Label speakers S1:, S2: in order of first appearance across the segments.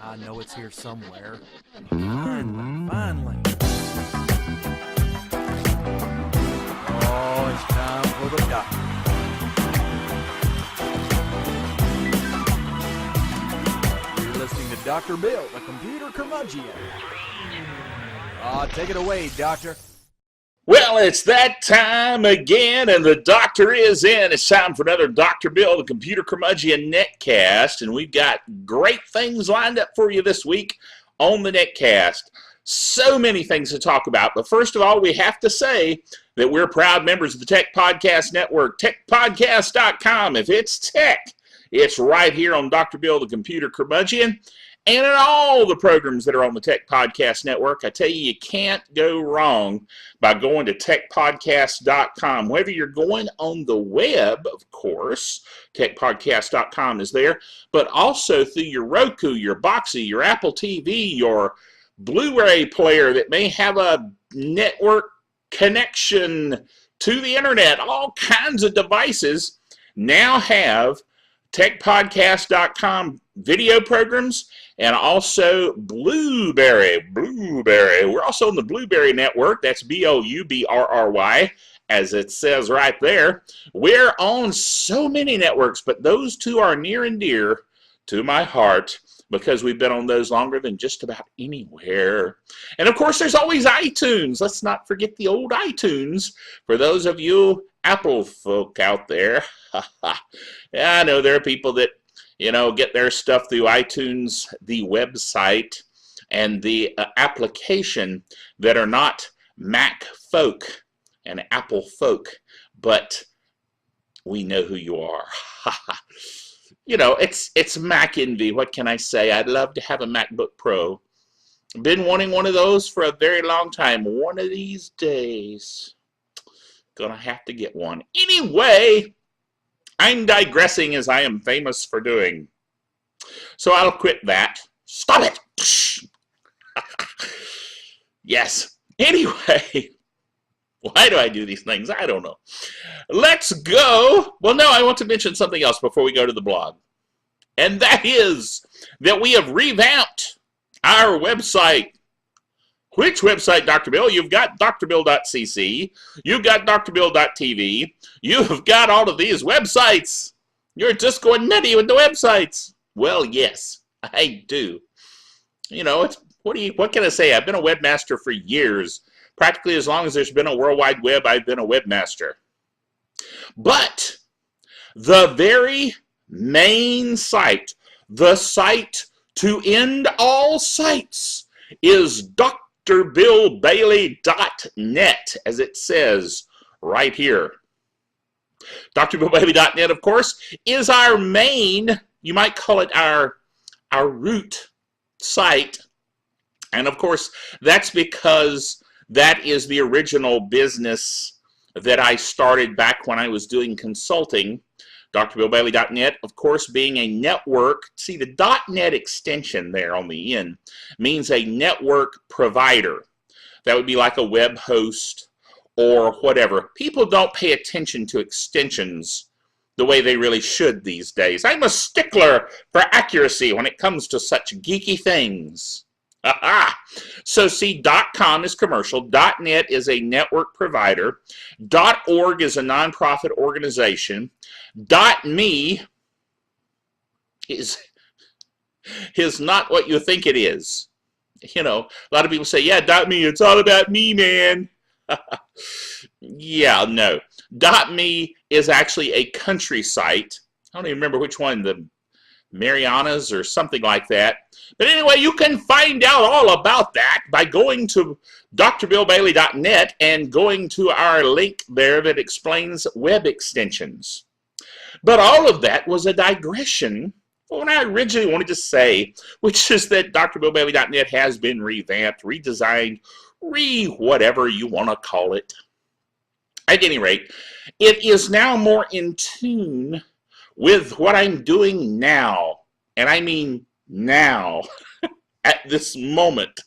S1: I know it's here somewhere. Finally. Oh, it's time for the doctor. You're listening to Dr. Bill, the computer curmudgeon. Take it away, doctor.
S2: Well, it's that time again, and the doctor is in. It's time for another Dr. Bill, the Computer Curmudgeon Netcast, and we've got great things lined up for you this week on the Netcast. So many things to talk about, but first of all, we have to say that we're proud members of the Tech Podcast Network, techpodcast.com. If it's tech, it's right here on Dr. Bill, the Computer Curmudgeon, and in all the programs that are on the Tech Podcast Network. I tell you, you can't go wrong by going to techpodcast.com. Whether you're going on the web, of course, techpodcast.com is there, but also through your Roku, your Boxee, your Apple TV, your Blu-ray player that may have a network connection to the internet. All kinds of devices now have techpodcast.com video programs, and also Blueberry. We're also on the Blueberry Network. That's Blubrry, as it says right there. We're on so many networks, but those two are near and dear to my heart because we've been on those longer than just about anywhere. And of course, there's always iTunes. Let's not forget the old iTunes for those of you Apple folk out there. Yeah, I know there are people that get their stuff through iTunes, the website, and the application that are not Mac folk and Apple folk, but we know who you are. It's Mac envy. What can I say? I'd love to have a MacBook Pro. Been wanting one of those for a very long time. One of these days, gonna have to get one. Anyway, I'm digressing as I am famous for doing. So I'll quit that. Stop it! Yes. Anyway, why do I do these things? I don't know. Let's go. Well, no, I want to mention something else before we go to the blog. And that is that we have revamped our website. Which website, Dr. Bill? You've got drbill.cc. You've got drbill.tv. You've got all of these websites. You're just going nutty with the websites. Well, yes, I do. What can I say? I've been a webmaster for years. Practically as long as there's been a World Wide Web, I've been a webmaster. But the very main site, the site to end all sites, is drbillbailey.net, as it says right here. drbillbailey.net, of course, is our main, you might call it our root site. And of course, that's because that is the original business that I started back when I was doing consulting. drbillbailey.net, of course, being a network. See, the .net extension there on the end means a network provider. That would be like a web host or whatever. People don't pay attention to extensions the way they really should these days. I'm a stickler for accuracy when it comes to such geeky things. So see, .com is commercial, .net is a network provider, .org is a nonprofit organization, .me is not what you think it is. A lot of people say, yeah, .me, it's all about me, man. Yeah, no. .me is actually a country site. I don't even remember which one, the Marianas or something like that. But anyway, you can find out all about that by going to drbillbailey.net and going to our link there that explains web extensions. But all of that was a digression for what I originally wanted to say, which is that drbillbailey.net has been revamped, redesigned, whatever you want to call it. At any rate, it is now more in tune with what I'm doing now. And I mean now, at this moment.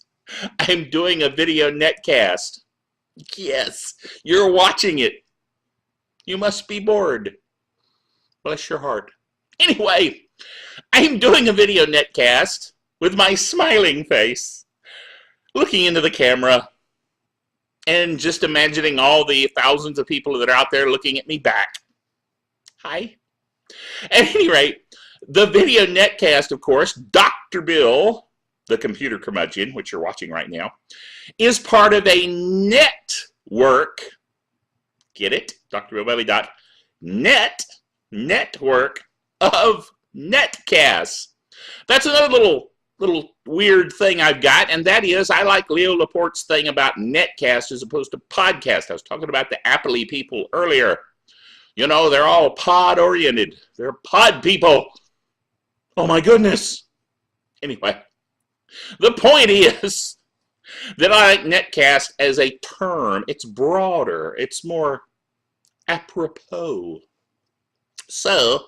S2: I'm doing a video netcast. Yes, you're watching it. You must be bored. Bless your heart. Anyway, I'm doing a video netcast with my smiling face, looking into the camera, and just imagining all the thousands of people that are out there looking at me back. Hi. At any rate, the video netcast, of course, Dr. Bill, the computer curmudgeon, which you're watching right now, is part of a network. Get it? DrBillBailey.net network of netcasts. That's another little weird thing I've got, and that is I like Leo Laporte's thing about netcast as opposed to podcast. I was talking about the Apple people earlier. You know, they're all pod-oriented. They're pod people. Oh my goodness. Anyway, the point is that I like netcast as a term. It's broader. It's more apropos. So,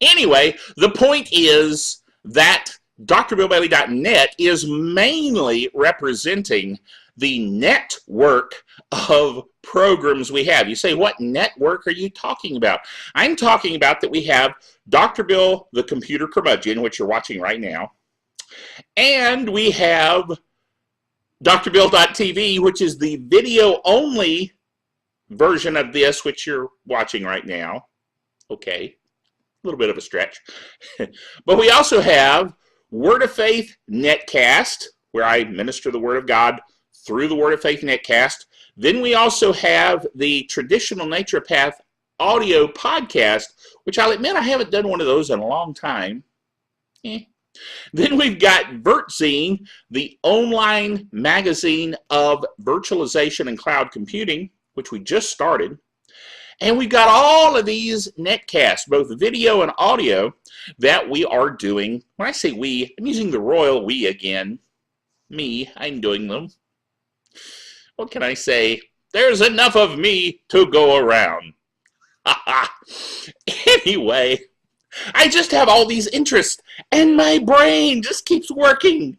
S2: anyway, the point is that DrBillBailey.net is mainly representing the network of programs we have. You say, what network are you talking about? I'm talking about that we have Dr. Bill, the computer curmudgeon, which you're watching right now, and we have DrBill.tv, which is the video-only version of this, which you're watching right now. Okay, a little bit of a stretch. But we also have Word of Faith Netcast, where I minister the Word of God through the Word of Faith Netcast. Then we also have the Traditional Naturopath audio podcast, which I'll admit I haven't done one of those in a long time. Then we've got Vertzine, the online magazine of virtualization and cloud computing, which we just started. And we've got all of these netcasts, both video and audio, that we are doing. When I say we, I'm using the royal we again. Me, I'm doing them. What can I say? There's enough of me to go around. Anyway, I just have all these interests, and my brain just keeps working,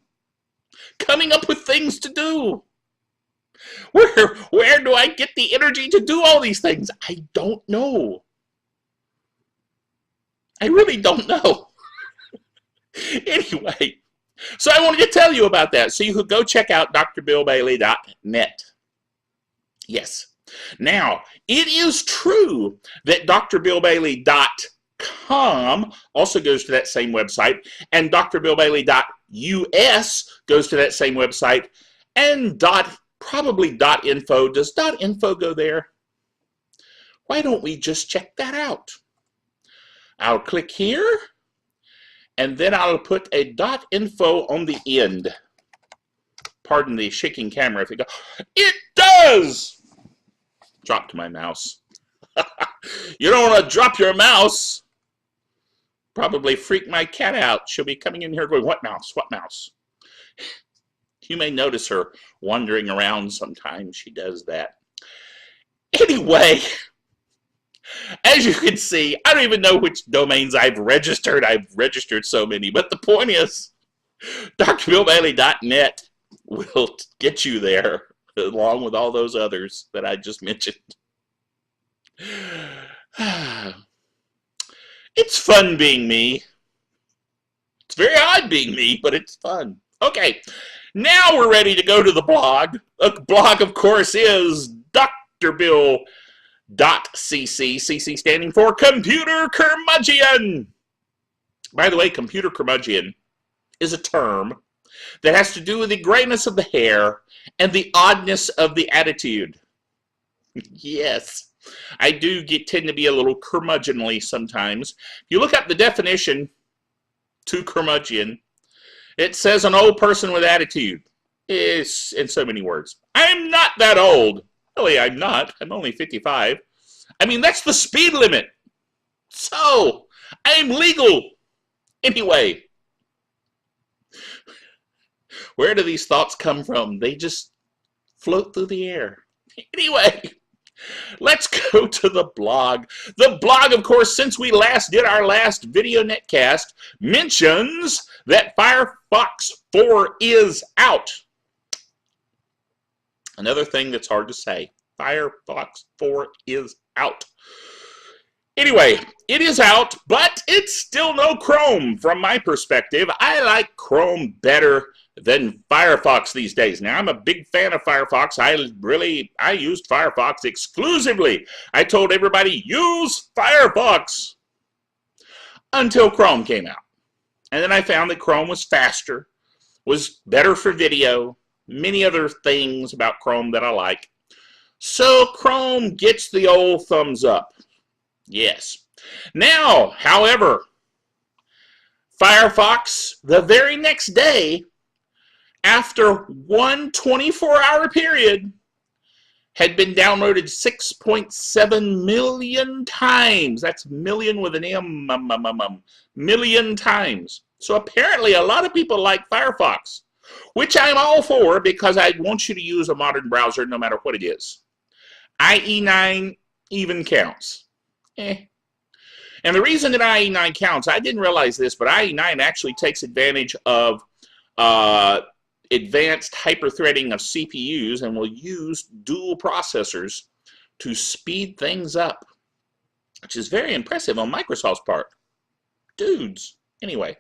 S2: coming up with things to do. Where do I get the energy to do all these things? I don't know. I really don't know. Anyway, so I wanted to tell you about that. So you could go check out DrBillBailey.net. Yes. Now, it is true that DrBillBailey.com also goes to that same website, and DrBillBailey.us goes to that same website, and probably .info. Does .info go there? Why don't we just check that out? I'll click here, and then I'll put a .info on the end. Pardon the shaking camera if it goes. It does! Dropped my mouse. You don't want to drop your mouse. Probably freak my cat out. She'll be coming in here going, what mouse? What mouse? You may notice her wandering around sometimes. She does that. Anyway, as you can see, I don't even know which domains I've registered. I've registered so many. But the point is, DrBillBailey.net will get you there, along with all those others that I just mentioned. It's fun being me. It's very odd being me, but it's fun. Okay. Now we're ready to go to the blog. The blog, of course, is drbill.cc, CC standing for Computer Curmudgeon. By the way, Computer Curmudgeon is a term that has to do with the grayness of the hair and the oddness of the attitude. Yes, I do tend to be a little curmudgeonly sometimes. If you look up the definition to curmudgeon, it says an old person with attitude. It's in so many words. I'm not that old. Really, I'm not. I'm only 55. I mean, that's the speed limit. So, I'm legal. Anyway, where do these thoughts come from? They just float through the air. Anyway, let's go to the blog. The blog, of course, since we last did our last video netcast, mentions that Firefox 4 is out. Another thing that's hard to say. Firefox 4 is out. Anyway, it is out, but it's still no Chrome from my perspective. I like Chrome better than Firefox these days. Now, I'm a big fan of Firefox. I used Firefox exclusively. I told everybody, use Firefox until Chrome came out. And then I found that Chrome was faster, was better for video, many other things about Chrome that I like. So Chrome gets the old thumbs up. Yes. Now, however, Firefox, the very next day, after one 24-hour period, had been downloaded 6.7 million times. That's million with an M, million times. So apparently a lot of people like Firefox, which I'm all for because I want you to use a modern browser no matter what it is. IE9 even counts. And the reason that IE9 counts, I didn't realize this, but IE9 actually takes advantage of advanced hyperthreading of CPUs and will use dual processors to speed things up, which is very impressive on Microsoft's part. Dudes. Anyway.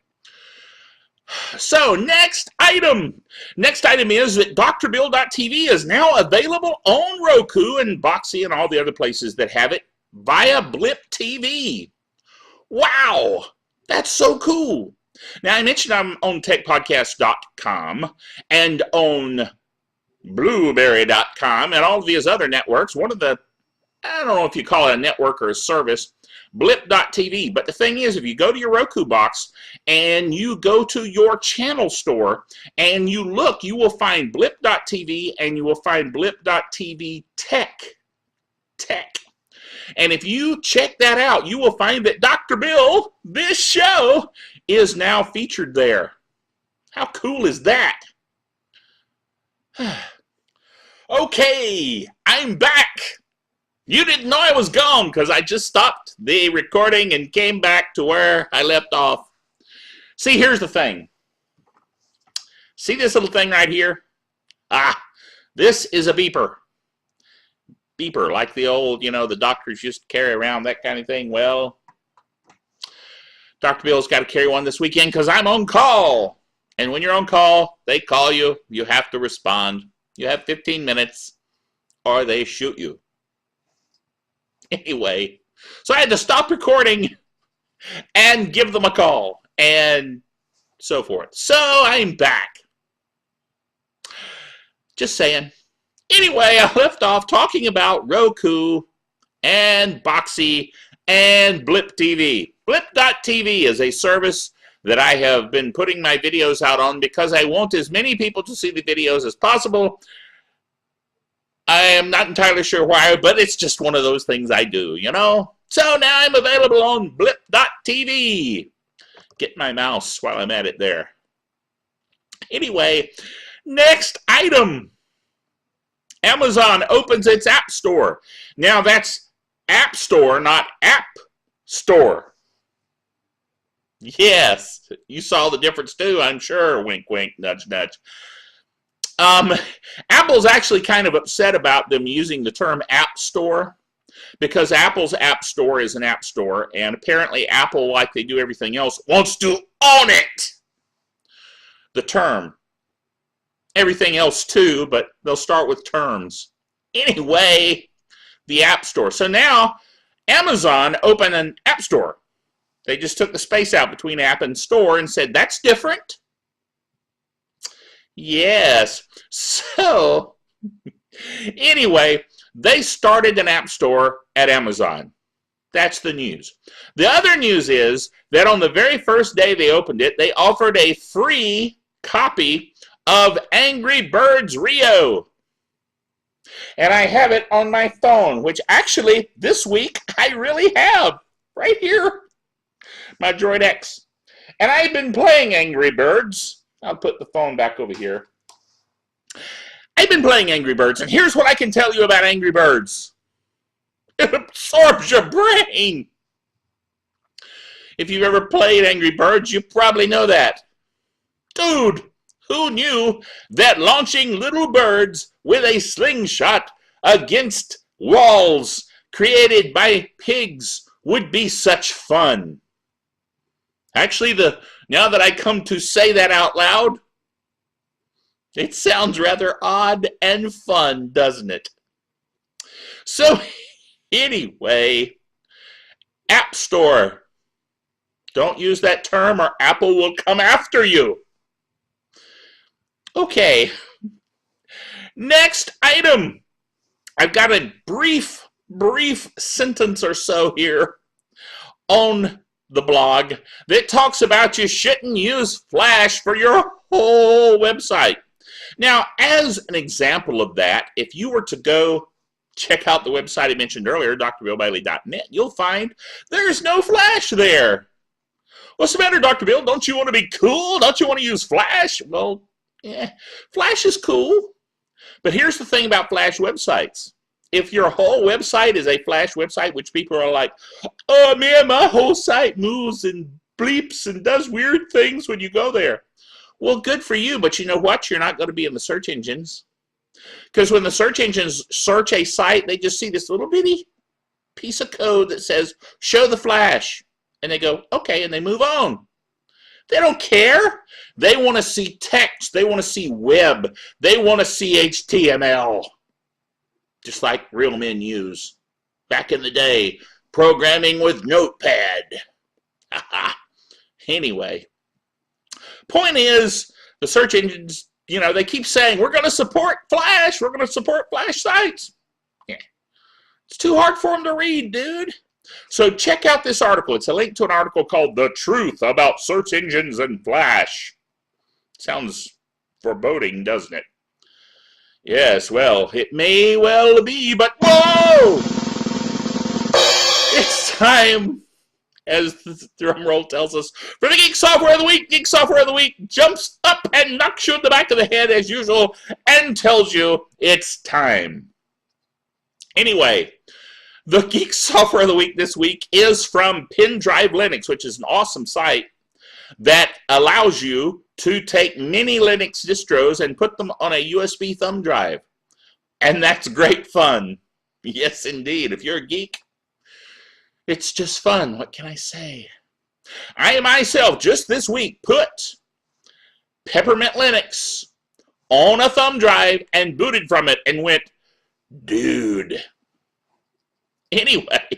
S2: So, next item. Next item is that drbill.tv is now available on Roku and Boxee and all the other places that have it via Blip TV. Wow, that's so cool. Now, I mentioned I'm on techpodcast.com and on blueberry.com and all of these other networks. One of the, I don't know if you call it a network or a service, blip.tv. But the thing is, if you go to your Roku box and you go to your channel store and you look, you will find blip.tv and you will find blip.tv tech. And if you check that out, you will find that Dr. Bill, this show, is now featured there. How cool is that? Okay, I'm back. You didn't know I was gone because I just stopped the recording and came back to where I left off. See, here's the thing. See this little thing right here? This is a beeper. Beeper, like the old, the doctors used to carry around, that kind of thing. Well, Dr. Bill's got to carry one this weekend because I'm on call. And when you're on call, they call you. You have to respond. You have 15 minutes or they shoot you. Anyway, so I had to stop recording and give them a call and so forth. So I'm back. Just saying. Anyway, I left off talking about Roku and Boxee and Blip TV. Blip.tv is a service that I have been putting my videos out on because I want as many people to see the videos as possible. I am not entirely sure why, but it's just one of those things I do, So now I'm available on blip.tv. Get my mouse while I'm at it there. Anyway, next item. Amazon opens its App Store. Now that's App Store, not App Store. Yes, you saw the difference too, I'm sure. Wink, wink, nudge, nudge. Apple's actually kind of upset about them using the term App Store because Apple's App Store is an App Store, and apparently Apple, like they do everything else, wants to own it. The term. Everything else too, but they'll start with terms. Anyway, the App Store. So now, Amazon opened an App Store. They just took the space out between app and store and said, that's different. Yes. So, anyway, they started an App Store at Amazon. That's the news. The other news is that on the very first day they opened it, they offered a free copy of Angry Birds Rio. And I have it on my phone, which actually this week I really have right here, my Droid X. And I've been playing Angry Birds. I'll put the phone back over here. I've been playing Angry Birds, and here's what I can tell you about Angry Birds. It absorbs your brain. If you've ever played Angry Birds, you probably know that. Dude, who knew that launching little birds with a slingshot against walls created by pigs would be such fun. Actually, now that I come to say that out loud, it sounds rather odd and fun, doesn't it? So anyway, App Store. Don't use that term or Apple will come after you. Okay. Next item. I've got a brief sentence or so here on the blog that talks about you shouldn't use Flash for your whole website. Now, as an example of that, if you were to go check out the website I mentioned earlier, drbillbailey.net, you'll find there's no Flash there. What's the matter, Dr. Bill? Don't you want to be cool? Don't you want to use Flash? Well, yeah, Flash is cool. But here's the thing about Flash websites. If your whole website is a Flash website, which people are like, oh man, my whole site moves and bleeps and does weird things when you go there. Well, good for you, but you know what? You're not going to be in the search engines. Because when the search engines search a site, they just see this little bitty piece of code that says, show the Flash. And they go, okay, and they move on. They don't care. They want to see text. They want to see web. They want to see HTML. Just like real men use. Back in the day, programming with Notepad. Anyway, point is, the search engines, they keep saying, we're going to support Flash. We're going to support Flash sites. Yeah. It's too hard for them to read, dude. So check out this article. It's a link to an article called The Truth About Search Engines and Flash. Sounds foreboding, doesn't it? Yes, well, it may well be, but whoa! It's time, as the drum roll tells us, for the Geek Software of the Week. Geek Software of the Week jumps up and knocks you in the back of the head as usual and tells you it's time. Anyway, the Geek Software of the Week this week is from Pendrive Linux, which is an awesome site that allows you to take many Linux distros and put them on a USB thumb drive. And that's great fun. Yes, indeed. If you're a geek, it's just fun. What can I say? I myself, just this week, put Peppermint Linux on a thumb drive and booted from it and went, dude. Anyway,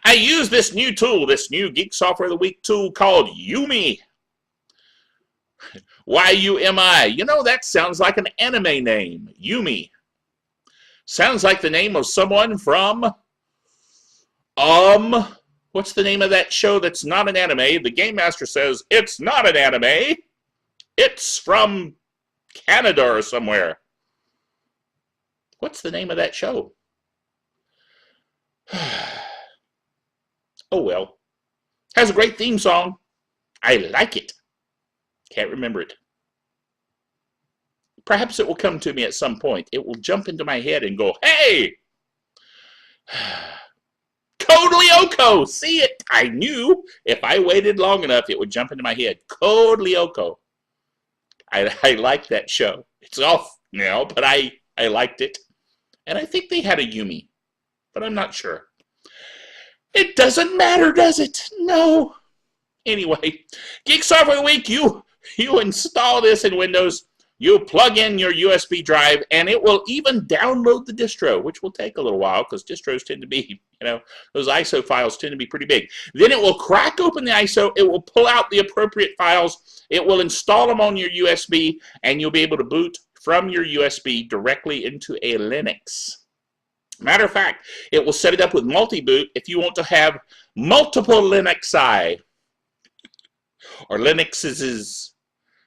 S2: I use this new tool, this new Geek Software of the Week tool called Yumi. Y-U-M-I. That sounds like an anime name. Yumi. Sounds like the name of someone from, what's the name of that show that's not an anime? The Game Master says it's not an anime. It's from Canada or somewhere. What's the name of that show? Oh well. Has a great theme song. I like it. Can't remember it. Perhaps it will come to me at some point. It will jump into my head and go, hey! Code Lyoko! See it? I knew if I waited long enough it would jump into my head. Code Lyoko. I like that show. It's off now, but I liked it. And I think they had a Yumi. But I'm not sure. It doesn't matter, does it? No. Anyway, Geek Software of the Week, you install this in Windows, you plug in your USB drive, and it will even download the distro, which will take a little while because distros tend to be, those ISO files tend to be pretty big. Then it will crack open the ISO, it will pull out the appropriate files, it will install them on your USB, and you'll be able to boot from your USB directly into a Linux. Matter of fact, it will set it up with multi-boot if you want to have multiple Linuxi, or Linuxes,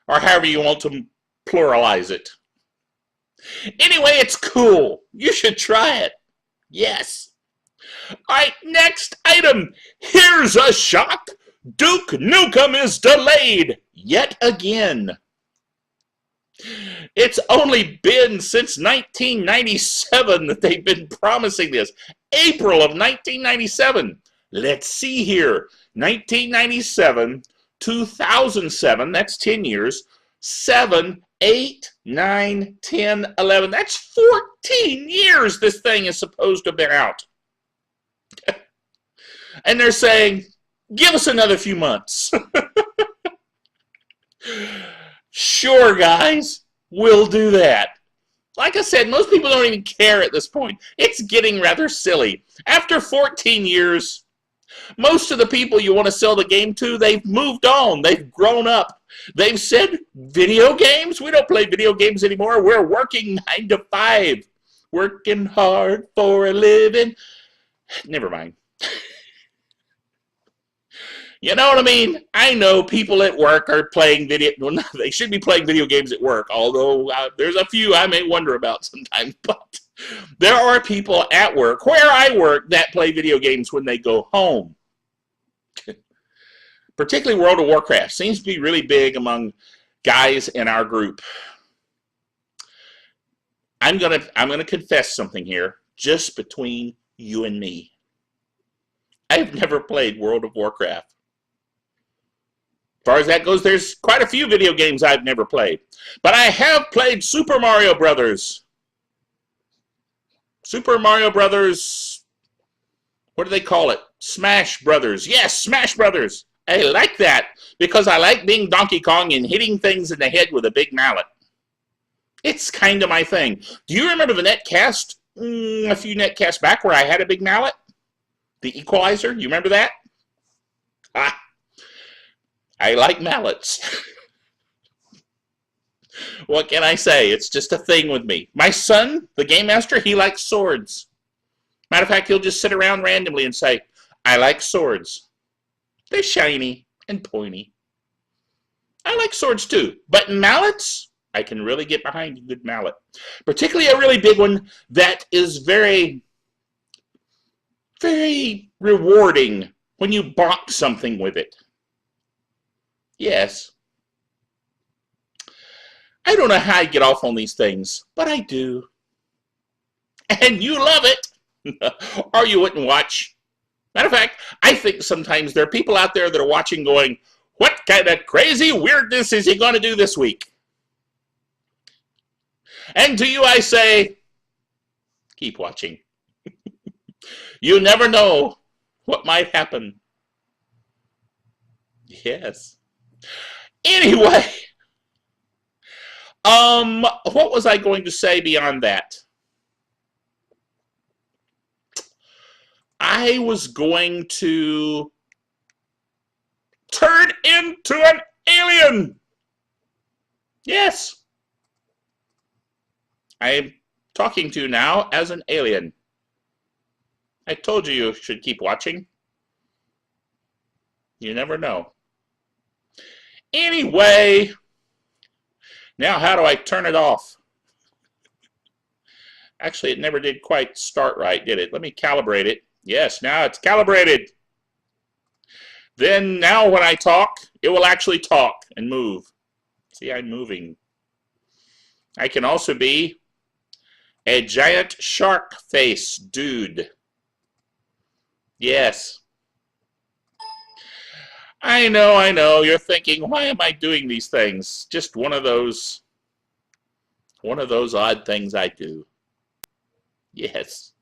S2: or however you want to pluralize it. Anyway, it's cool. You should try it. Yes. All right, next item. Here's a shock. Duke Nukem is delayed yet again. It's only been since 1997 that they've been promising this. April of 1997. Let's see here. 1997, 2007, that's 10 years. 7, 8, 9, 10, 11. That's 14 years this thing is supposed to have been out. And they're saying, give us another few months. Sure, guys, we'll do that. Like I said, most people don't even care at this point. It's getting rather silly. After 14 years, most of the people you want to sell the game to, they've moved on. They've grown up. They've said, video games? We don't play video games anymore. We're working 9 to 5. Working hard for a living. Never mind. You know what I mean? I know people at work are playing video. Well, no, they should be playing video games at work, although there's a few I may wonder about sometimes. But there are people at work, where I work, that play video games when they go home. Particularly World of Warcraft seems to be really big among guys in our group. I'm gonna confess something here, just between you and me. I've never played World of Warcraft. As far as that goes, there's quite a few video games I've never played. But I have played Super Mario Brothers. Super Mario Brothers, what do they call it? Smash Brothers. Yes, Smash Brothers. I like that because I like being Donkey Kong and hitting things in the head with a big mallet. It's kind of my thing. Do you remember the netcast, a few netcasts back, where I had a big mallet? The equalizer, you remember that? I like mallets. What can I say? It's just a thing with me. My son, the game master, he likes swords. Matter of fact, he'll just sit around randomly and say, I like swords. They're shiny and pointy. I like swords too, but mallets, I can really get behind a good mallet. Particularly a really big one that is very, very rewarding when you bonk something with it. Yes. I don't know how I get off on these things, but I do. And you love it. Or you wouldn't watch. Matter of fact, I think sometimes there are people out there that are watching going, what kind of crazy weirdness is he going to do this week? And to you I say, keep watching. You never know what might happen. Yes. Anyway, what was I going to say beyond that? I was going to turn into an alien. Yes. I am talking to you now as an alien. I told you you should keep watching. You never know. Anyway, now how do I turn it off? Actually, it never did quite start right, did it? Let me calibrate it. Yes, now it's calibrated. Then now when I talk, it will actually talk and move. See, I'm moving. I can also be a giant shark face dude. Yes. I know. You're thinking, why am I doing these things? Just one of those odd things I do. Yes.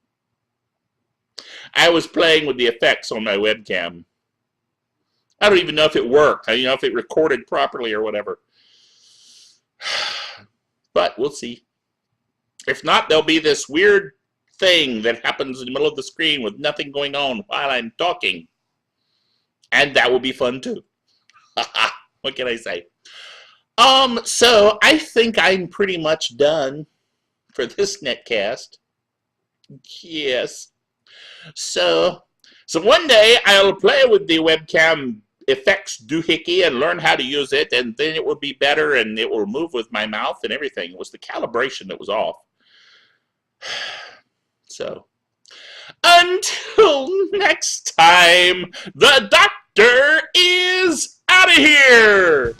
S2: I was playing with the effects on my webcam. I don't even know if it worked. I don't know if it recorded properly or whatever. But we'll see. If not, there'll be this weird thing that happens in the middle of the screen with nothing going on while I'm talking. And that will be fun too. What can I say? So I think I'm pretty much done for this netcast. Yes. So one day I'll play with the webcam effects doohickey and learn how to use it, and then it will be better and it will move with my mouth and everything. It was the calibration that was off. So until next time, the doctor is out of here.